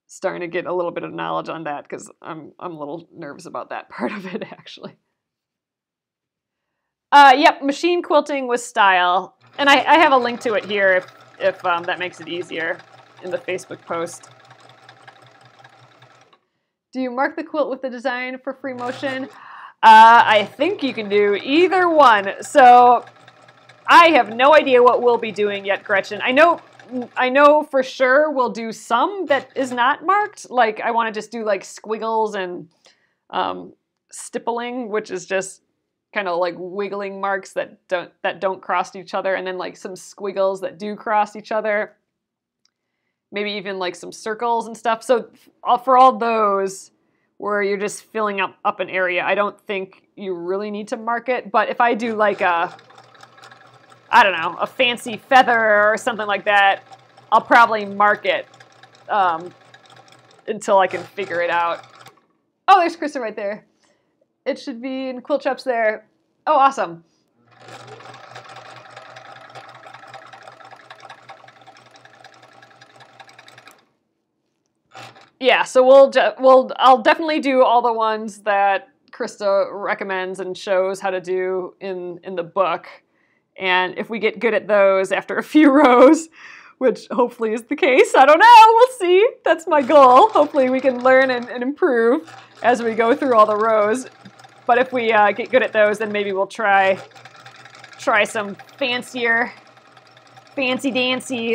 Starting to get a little bit of knowledge on that, because I'm a little nervous about that part of it, actually. Yep, machine quilting with style, and I have a link to it here if that makes it easier in the Facebook post. Do you mark the quilt with the design for free motion? I think you can do either one. So I have no idea what we'll be doing yet, Gretchen. I know for sure we'll do some that is not marked. Like, I want to just do like squiggles and stippling, which is just kind of like wiggling marks that don't cross each other, and then like some squiggles that do cross each other. Maybe even like some circles and stuff. So for all those where you're just filling up an area, I don't think you really need to mark it. But if I do like I don't know, a fancy feather or something like that, I'll probably mark it until I can figure it out. Oh, there's Krista right there. It should be in Quilt Shops there. Oh, awesome. Yeah, so I'll definitely do all the ones that Krista recommends and shows how to do in the book. And if we get good at those after a few rows, which hopefully is the case, I don't know, we'll see. That's my goal. Hopefully we can learn and improve as we go through all the rows. But if we get good at those, then maybe we'll try some fancy-dancy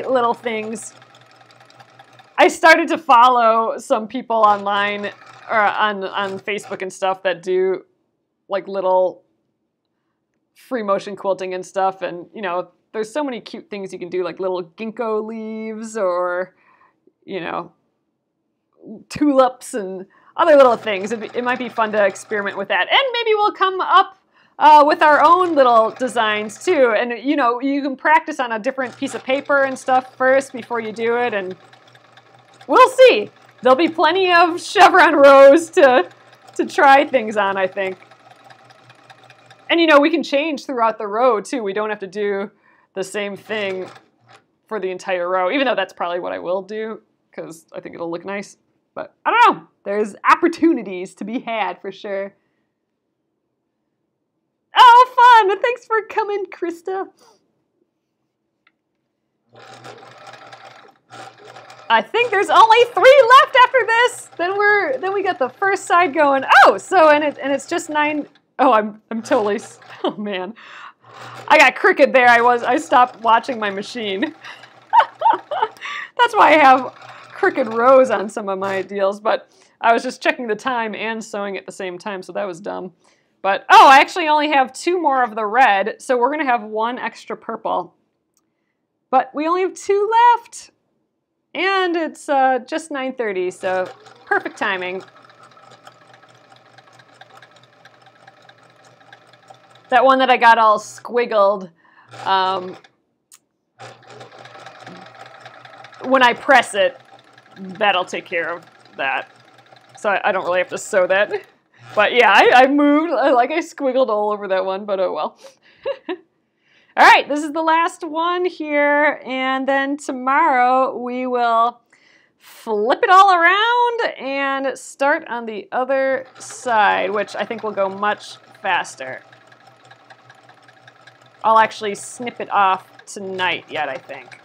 little things. I started to follow some people online or on Facebook and stuff that do like little free motion quilting and stuff, and you know, there's so many cute things you can do, like little ginkgo leaves or, you know, tulips and other little things. It might be fun to experiment with that, and maybe we'll come up with our own little designs too. And you know, you can practice on a different piece of paper and stuff first before you do it, and we'll see. There'll be plenty of chevron rows to try things on, I think. And you know, we can change throughout the row too. We don't have to do the same thing for the entire row, even though that's probably what I will do because I think it'll look nice. But I don't know. There's opportunities to be had for sure. Oh, fun! Thanks for coming, Krista. I think there's only 3 left after this. Then we got the first side going. Oh, so and it's just 9. Oh, I'm totally. Oh man, I got crooked there. I stopped watching my machine. That's why I have crooked rows on some of my deals. But I was just checking the time and sewing at the same time, so that was dumb. But oh, I actually only have 2 more of the red, so we're gonna have 1 extra purple. But we only have 2 left. And it's just 9:30, so perfect timing. That one that I got all squiggled, when I press it, that'll take care of that. So I don't really have to sew that. But yeah, I moved, like I squiggled all over that one, but oh well. All right, this is the last one here, and then tomorrow we will flip it all around and start on the other side, which I think will go much faster. I'll actually snip it off tonight yet, I think.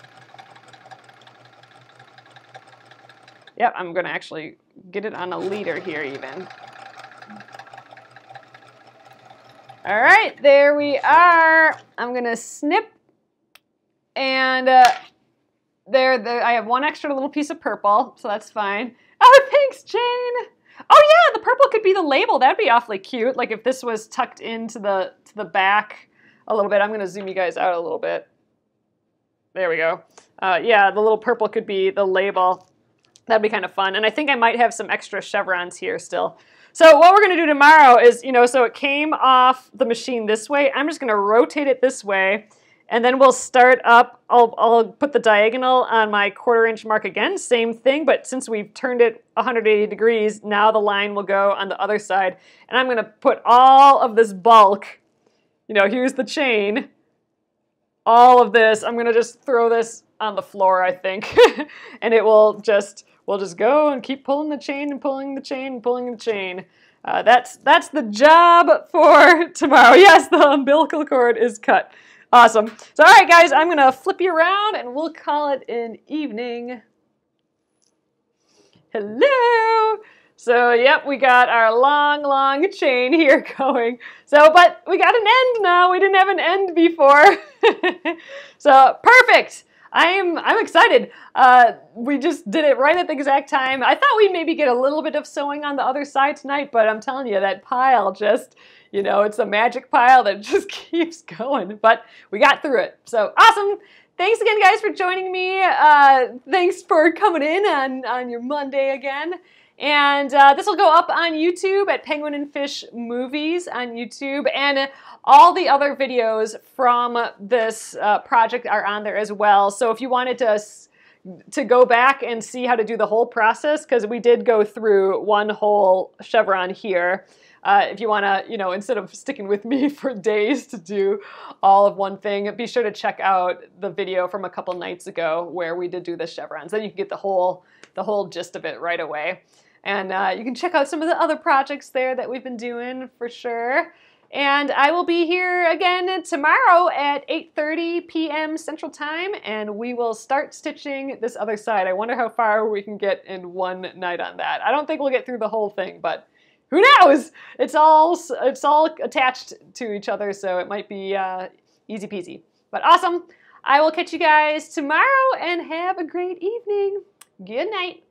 Yep, I'm gonna actually get it on a leader here even. All right, there we are. I'm gonna snip, and there, I have one extra little piece of purple, so that's fine. Oh, thanks, Jane. Oh yeah, the purple could be the label. That'd be awfully cute. Like if this was tucked into the back a little bit. I'm gonna zoom you guys out a little bit. There we go. Yeah, the little purple could be the label. That'd be kind of fun. And I think I might have some extra chevrons here still. So what we're going to do tomorrow is, so it came off the machine this way. I'm just going to rotate it this way. And then we'll start up. I'll put the diagonal on my 1/4 inch mark again. Same thing, but since we've turned it 180 degrees, now the line will go on the other side. And I'm going to put all of this bulk, here's the chain. All of this, I'm going to just throw this on the floor, I think. And it will just... We'll just go and keep pulling the chain and pulling the chain and pulling the chain. That's the job for tomorrow. Yes, the umbilical cord is cut. Awesome. So, all right, guys, I'm going to flip you around, and we'll call it an evening. Hello. So, yep, we got our long, long chain here going. So, but we got an end now. We didn't have an end before. So, perfect. I'm excited. We just did it right at the exact time. I thought we'd maybe get a little bit of sewing on the other side tonight, but I'm telling you, that pile just, it's a magic pile that just keeps going. But we got through it. So awesome. Thanks again, guys, for joining me. Thanks for coming in on your Monday again. And this will go up on YouTube at Penguin and Fish Movies on YouTube. And all the other videos from this project are on there as well. So if you wanted to go back and see how to do the whole process, because we did go through one whole chevron here. If you want to, instead of sticking with me for days to do all of one thing, be sure to check out the video from a couple nights ago where we did do the chevrons. Then you can get the whole gist of it right away. And you can check out some of the other projects there that we've been doing for sure. And I will be here again tomorrow at 8:30 p.m. Central Time, and we will start stitching this other side. I wonder how far we can get in one night on that. I don't think we'll get through the whole thing, but who knows? It's all attached to each other, so it might be easy peasy. But awesome. I will catch you guys tomorrow, and have a great evening. Good night.